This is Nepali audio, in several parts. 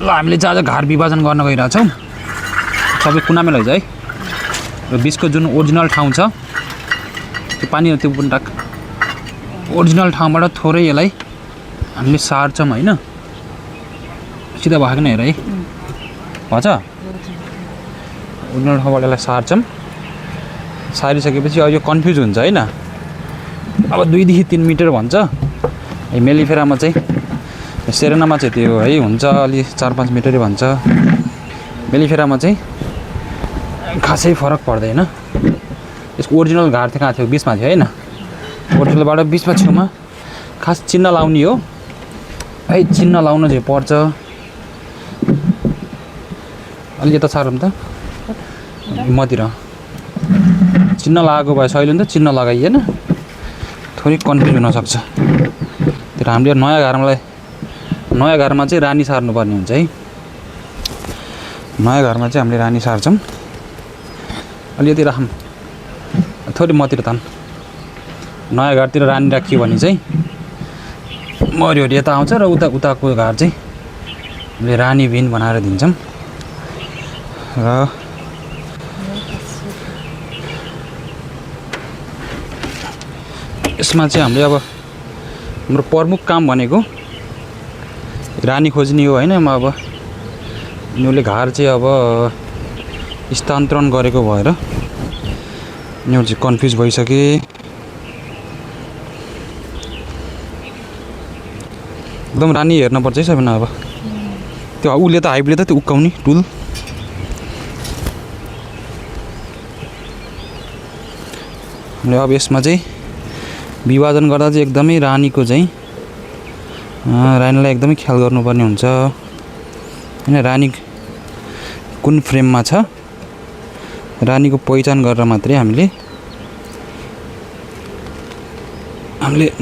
ल हामीले चाहिँ आज घर विभाजन गर्न गइरहेछौँ सबै कुनामै लैजा है र बिचको जुन ओरिजिनल ठाउँ छ त्यो पानी त्यो पनि टाक ओरिजिनल ठाउँबाट थोरै यसलाई हामीले सार्छौँ होइन सिधा भएको नै हेर है भन्छ ओरिजिनल ठाउँबाट यसलाई सार्छौँ सारिसकेपछि अब यो कन्फ्युज हुन्छ होइन अब 2 देखि 3 मिटर भन्छ मेलिफेरामा चाहिँ सेरेनामा चाहिँ त्यो है हुन्छ अलि 4-5 मिटरै भन्छ मेलिफेरामा चाहिँ खासै फरक पर्दैन यसको ओरिजिनल घाट थियो कहाँ थियो बिचमा थियो होइन ओरिजिनलबाट बिचमा छेउमा खास चिन्ह लाउने हो है चिन्ह लाउन चाहिँ पर्छ अलि यता सारौँ त मतिर चिन्ह लगाएको भए सहिलो नि त चिन्ह लगाइएन थोरै कन्फ्युज हुनसक्छ तर हामीले नयाँ घरमा चाहिँ रानी सार्नुपर्ने हुन्छ है नयाँ घरमा चाहिँ हामीले रानी सार्छौँ अलिकति राखौँ थोरै मतिर तान नयाँ घरतिर रानी राखियो भने चाहिँ मरियोहरू यता आउँछ र उताको घर चाहिँ हामीले रानी बिन बनाएर दिन्छौँ र यसमा चाहिँ हामीले अब हाम्रो प्रमुख काम भनेको रानी खोज्ने हो होइन अब यिनीहरूले घर चाहिँ अब स्थानान्तरण गरेको भएर यिनीहरू चाहिँ कन्फ्युज भइसके एकदम रानी हेर्नुपर्छ है सबैजना अब त्यो उसले त हाइब्रिड त त्यो उक्काउने टुल हामीले अब यसमा चाहिँ विभाजन गर्दा चाहिँ एकदमै रानीको चाहिँ रानीलाई एकदमै ख्याल गर्नुपर्ने हुन्छ होइन रानी कुन फ्रेममा छ रानीको पहिचान गरेर मात्रै हामीले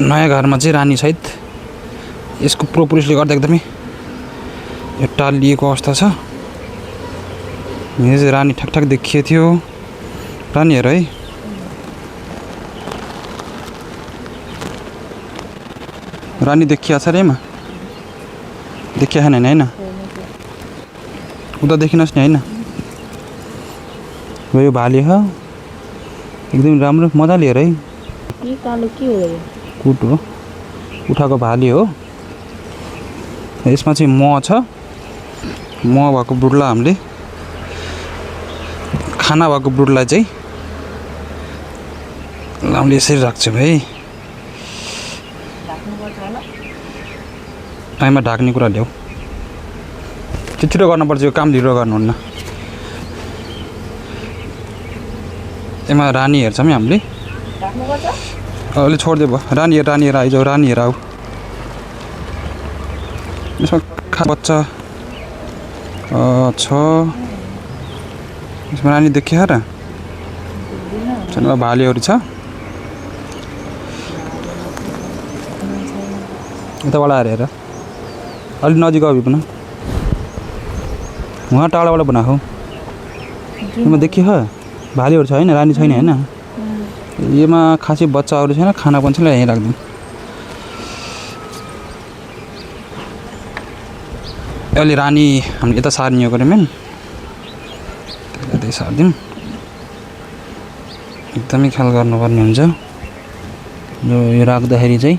नयाँ घरमा चाहिँ रानी सहित यसको प्रोपोरिसले गर्दा एकदमै यो टालिएको अवस्था छ यहाँ चाहिँ रानी ठ्याक देखिएको थियो रानी हेर है रानी देखिया छ रेमा देखिया छैन होइन उता देखिनुहोस् नि होइन यो भाले हो एकदम राम्रो मजाले हेर है कुट हो उठाएको भाले हो यसमा चाहिँ मह छ मह भएको ब्रुडलाई हामीले खाना भएको ब्रुडलाई चाहिँ हामीले यसरी राख्छौँ है टाइममा ढाक्ने कुरा ल्याऊ छिटो गर्नुपर्छ यो काम ढिलो गर्नुहुन्न यसमा रानी हेर्छौँ है हामीले अलि छोडिदियो भयो रानी हेर आइजाऊ रानी हेर आऊ यसमा बच्चा छ यसमा रानी देखियो र भालेहरू छ यताबाट आएर हेर अलि नजिक अभि पनि वहाँ टाढाबाट बनाएको यसमा देखियो भालेहरू छ होइन रानी छैन होइन यसमा खासै बच्चाहरू छैन खाना पनि छैन यहीँ राख्दिउँ अलि रानी हामीले यता सार्ने हो मेन त्यतै सारिदिउँ एकदमै ख्याल गर्नुपर्ने हुन्छ यो राख्दाखेरि चाहिँ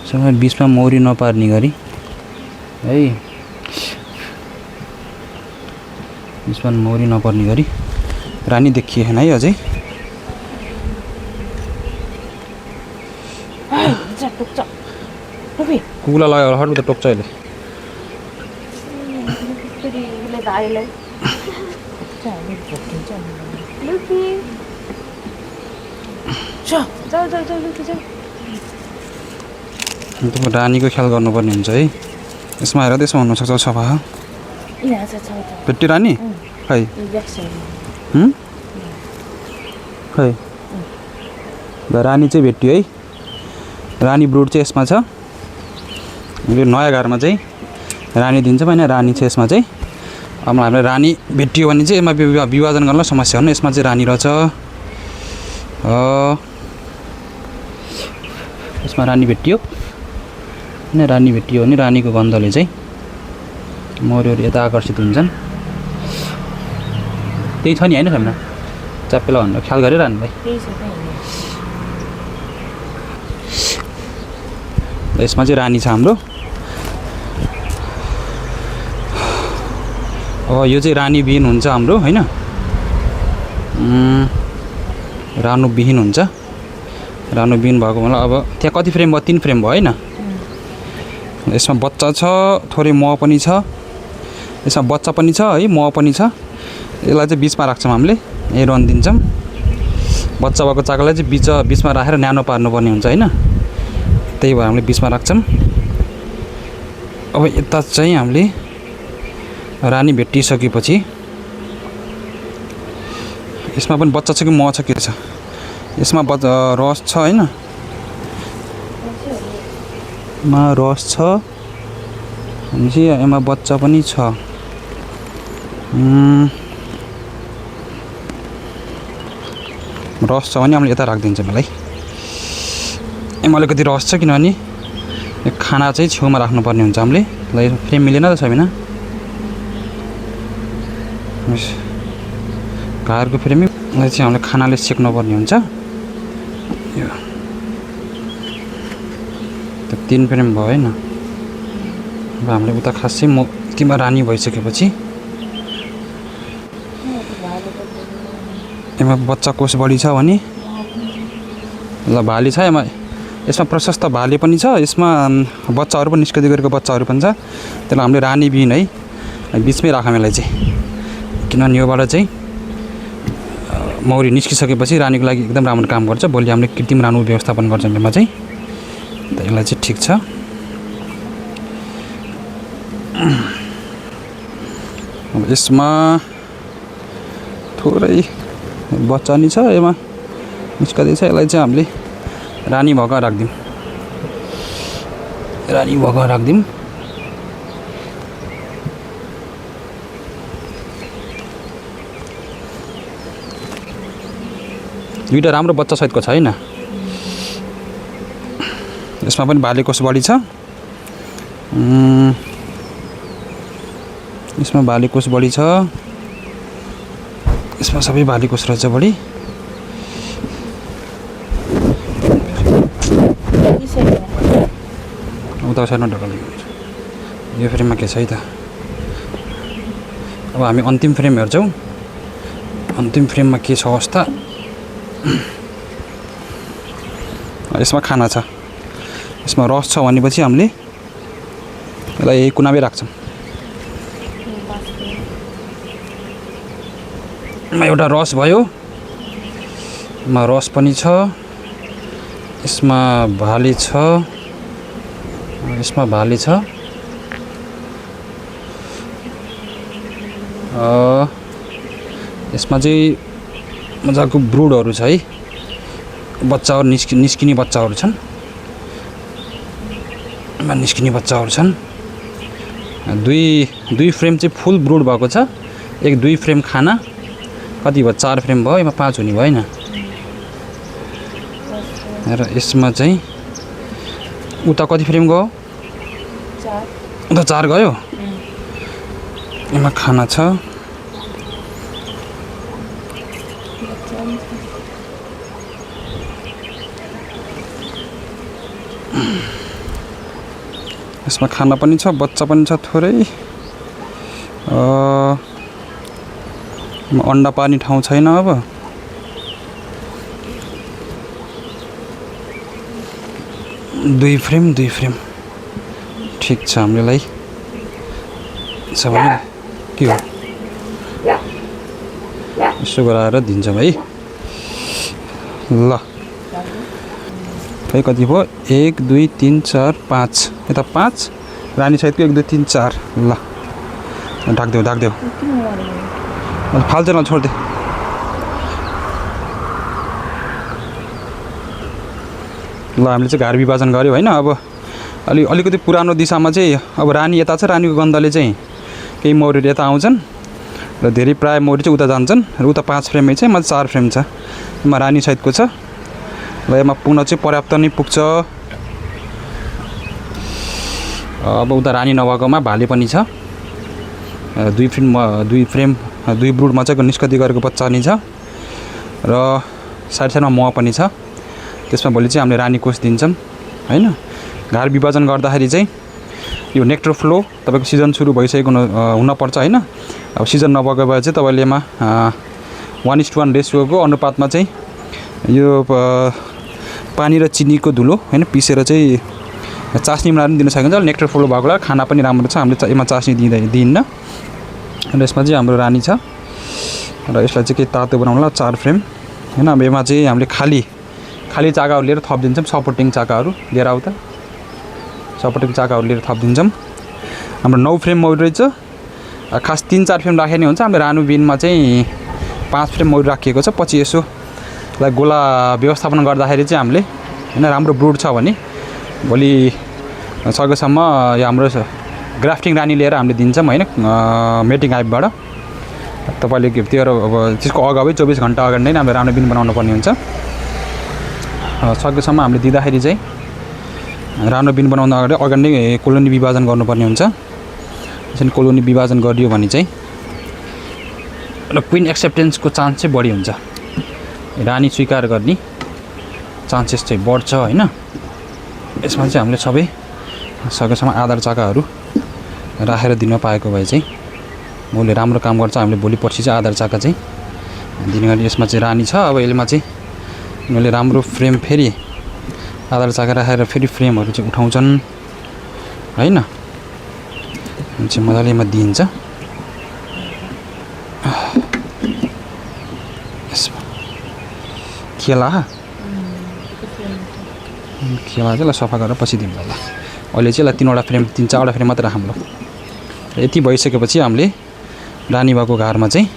सँगै बिचमा मौरी नपार्ने गरी है बिचमा मौरी नपर्ने गरी रानी देखिएन है अझै कुकुरलाई लगायो हट त टोक्छ अहिले रानीको ख्याल गर्नुपर्ने हुन्छ है यसमा हेर त्यसमा हुनसक्छ सफा भेट्टी रानी खै खै रानी चाहिँ भेट्यो है रानी ब्रुड चाहिँ यसमा छ यो नयाँ घरमा चाहिँ रानी दिन्छ होइन रानी छ यसमा चाहिँ अब हामीलाई रानी भेटियो भने चाहिँ यसमा विभाजन गर्न समस्या हो यसमा चाहिँ रानी रहेछ यसमा रानी भेटियो होइन रानी भेटियो भने रानीको गन्धले चाहिँ मौरीहरू यता आकर्षित हुन्छन्। त्यही छ नि होइन फेमना च्याप्पेला भनेर ख्याल गरिरहनु भाइ। यसमा चाहिँ रानी छ हाम्रो। अब यो चाहिँ रानी बिहीन हुन्छ हाम्रो होइन, रानो बिहीन हुन्छ। रानो बिहीन भएको मतलब अब त्यहाँ कति फ्रेम भयो? 3 फ्रेम भयो होइन। यसमा बच्चा छ, थोरै मह पनि छ। यसमा बच्चा पनि छ है, मह पनि छ। यसलाई चाहिँ बिचमा राख्छौँ हामीले, यहीँ रन दिन्छौँ। बच्चा भएको चाकालाई चाहिँ बिचमा राखेर न्यानो पार्नुपर्ने हुन्छ होइन, त्यही भएर हामीले बिचमा राख्छौँ। अब यता चाहिँ हामीले रानी भेटिसकेपछि यसमा पनि बच्चा छ कि मह छ के छ? यसमा रस छ होइन, यसमा रस छ भनेपछि यसमा बच्चा पनि छ। रस छ भने हामीले यता राखिदिन्छौँ मलाई। यसमा अलिकति रस छ किनभने खाना चाहिँ छेउमा राख्नुपर्ने हुन्छ हामीले। ल यो फ्रेम मिलेन त छैन, घरको फ्रेमलाई चाहिँ हामीले खानाले सेक्नुपर्ने हुन्छ। यो त 3 फ्रेम भयो होइन। अब हामीले उता खासै तीमा रानी भइसकेपछि यसमा बच्चा कोष बढी छ भने ल भाले छ यसमा प्रशस्त भाले पनि छ। यसमा बच्चाहरू पनि निस्कदै गरेको बच्चाहरू पनि छ। त्यसलाई हामीले रानी बिहीन है बिचमै राखौँ यसलाई चाहिँ, किनभने योबाट चाहिँ मौरी निस्किसकेपछि रानीको लागि एकदम राम्रो काम गर्छ। भोलि हामीले कृत्रिम रानो व्यवस्थापन गर्छौँ यसमा चाहिँ, त यसलाई चाहिँ ठिक छ। अब यसमा थोरै बच्चा नि छ, यसमा निस्कँदैछ। यसलाई चाहिँ हामीले रानी भएको राखिदिउँ, रानी भएको राखिदिउँ। दुईवटा राम्रो बच्चा सहितको छ होइन। यसमा पनि भाले कोष बढी छ। यसमा भाले कोष बढी छ। यसमा सबै भाले कोष रहेछ बढी। उता साइडमा ढकल यो फ्रेममा के छ है त। अब हामी अन्तिम फ्रेम हेर्छौँ। अन्तिम फ्रेममा के छ अवस्था। यसमा खाना छ, यसमा रस छ भनेपछि हामीले यसलाई यही कुनामै राख्छौँ। एउटा रस भयो, यसमा रस पनि छ। यसमा भाले छ, यसमा भाले छ। यसमा चाहिँ मजाको ब्रुडहरू छ है, बच्चाहरू निस्किने बच्चाहरू छन्। निस्किने बच्चाहरू छन्। दुई फ्रेम चाहिँ फुल ब्रुड भएको छ। 1-2 फ्रेम खाना कति भयो? 4 फ्रेम भयो। यसमा 5 हुने भयो होइन। र यसमा चाहिँ उता कति फ्रेम गयो? 4। उता 4 गयो। यसमा खाना छ। यसमा खाना पनि छ, बच्चा पनि छ थोरै। अन्डा पार्ने ठाउँ छैन। अब दुई फ्रेम ठिक छ हामीलाई छ भने के हो यसो गराएर दिन्छौँ है। ल खै कति भयो? 1 2 3 4 5। यता 5 रानी सहितको 1 2 3 4। ल ढाक्देऊ फाल्छ न, छोड्दे। ल हामीले चाहिँ घर विभाजन गऱ्यौँ होइन। अब अलिकति पुरानो दिशामा चाहिँ अब रानी यता छ। रानीको गन्धले चाहिँ केही मौरीहरू यता आउँछन् र धेरै प्राय मौरी चाहिँ उता जान्छन्। र उता 5 फ्रेमै चाहिँ म 4 फ्रेम छ। यसमा रानी सहितको छ। ल यसमा पुग्न चाहिँ पर्याप्त नै पुग्छ। अब उता रानी नभएकोमा भाले पनि छ। दुई फ्रेम दुई ब्रुड मजाको निष्कति गरेको बच्चा नि छ र साइडमा मह पनि छ। त्यसमा भोलि चाहिँ हामीले रानी कोष दिन्छौँ हैन। घार विभाजन गर्दाखेरि चाहिँ यो नेक्टर फ्लो तपाईँको सिजन सुरु भइसकेको हुनपर्छ हैन। अब सिजन नभएको भए चाहिँ तपाईँले यसमा 1:1 रेसियोको अनुपातमा चाहिँ यो पानी र चिनीको धुलो हैन पिसेर चाहिँ चास्नी बनाएर पनि दिन सकिन्छ। नेक्टर फ्लो भएकोलाई खाना पनि राम्रो छ, हामीले यसमा चास्नी दिन्न। र यसमा चाहिँ हाम्रो रानी छ र यसलाई चाहिँ केही तातो बनाउनलाई 4 फ्रेम हैन। अब यसमा चाहिँ हामीले खाली चाकाहरू लिएर थपिदिन्छौँ, सपोर्टिङ चाकाहरू लिएर आऊ त, सपोर्टिङ चाकाहरू लिएर थपिदिन्छौँ। हाम्रो 9 फ्रेम मौरी रहेछ, खास 3-4 फ्रेम राखे नि हुन्छ। हामीले रानो बिनमा चाहिँ 5 फ्रेम मौरी राखिएको छ। पछि यसोलाई गोला व्यवस्थापन गर्दाखेरि चाहिँ हामीले हैन राम्रो ब्रुड छ भने भोलि सकेसम्म यो हाम्रो ग्राफ्टिङ रानी लिएर हामीले दिन्छौँ हैन मेटिङ हाइपबाट। तपाईँले त्यो अब त्यसको अगावै 24 घन्टा अगाडि नै हामीले रानो बिन बनाउनु पर्ने हुन्छ। सकेसम्म हामीले दिँदाखेरि चाहिँ रानो बिन बनाउन अगाडि नै कोलोनी विभाजन गर्नुपर्ने हुन्छ। त्यसरी कोलोनी विभाजन गरियो भने चाहिँ र क्विन एक्सेप्टेन्सको चान्स चाहिँ बढी हुन्छ, रानी स्वीकार गर्ने चान्सेस चाहिँ बढ्छ हैन। यसमा चाहिँ हामीले सबै सकेसम्म आधार चाकाहरू राखेर दिन पाएको भए चाहिँ मौले राम्रो काम गर्छ। हामीले भोलि पर्सि चाहिँ आधार चाका चाहिँ दिने गरी यसमा चाहिँ रानी छ। अब यसमा चाहिँ उनीहरूले राम्रो फ्रेम फेरि आधार चाका राखेर फेरि फ्रेमहरू चाहिँ उठाउँछन् हैन। चाहिँ मजाले यसमा दिन्छ। यसमा खेला चाहिँ सफा गरेर पछि दिउँ ल। अहिले चाहिँ यसलाई 3वटा फ्रेम 3-4वटा फ्रेम मात्रै राखौँ ल। यति भइसकेपछि हामीले रानी भएको घरमा चाहिँ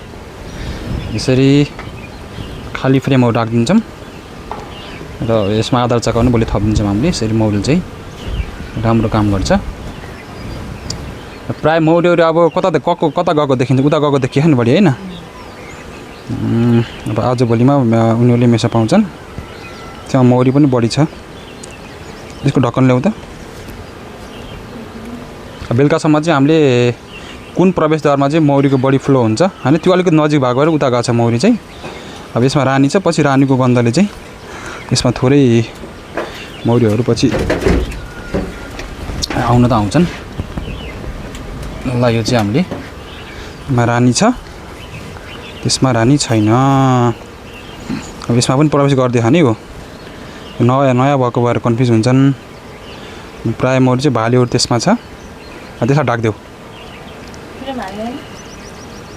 यसरी खाली फ्रेमहरू राखिदिन्छौँ र यसमा आधार चाका पनि भोलि थपिदिन्छौँ हामीले। यसरी मौरी चाहिँ राम्रो काम गर्छ। प्राय मौरीहरू अब कता गएको देखिन्छ, उता गएको देखियो नि बढी हैन। अब आजभोलिमा उनीहरूले मेसा पाउँछन्, त्यहाँ मौरी पनि बढी छ। यसको ढक्कन ल्याउँ त। बेलुकासम्म चाहिँ हामीले कुन प्रवेशद्वारमा चाहिँ मौरीको बढी फ्लो हुन्छ हैन त्यो अलिकति नजिक भएको भएर उता गएको छ मौरी चाहिँ। अब यसमा रानी छ, पछि रानीको गन्धले चाहिँ यसमा थोरै मौरीहरू पछि आउन त आउँछन् ल। यो चाहिँ हामीले रानी छ, त्यसमा रानी छैन। अब यसमा पनि प्रवेश गरिदियो नि हो, नयाँ भएको भएर कन्फ्युज हुन्छन् प्राय मौरी चाहिँ। भालेहरू त्यसमा छ, त्यसलाई ढाकिदेऊ।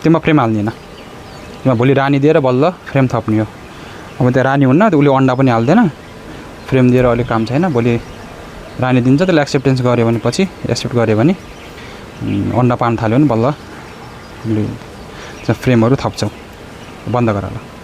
त्यसमा फ्रेम हाल्दैन, त्यसमा भोलि रानी दिएर बल्ल फ्रेम थप्ने हो। अब त्यहाँ रानी हुन्न, उसले अन्डा पनि हाल्दैन, फ्रेम दिएर अलिक काम छैन। भोलि रानी दिन्छ, त्यसले एक्सेप्टेन्स गऱ्यो भने पछि एक्सेप्ट गऱ्यो भने अन्डा पार्न थाल्यो भने बल्ल फ्रेमहरू थप्छौँ। बन्द गर ल।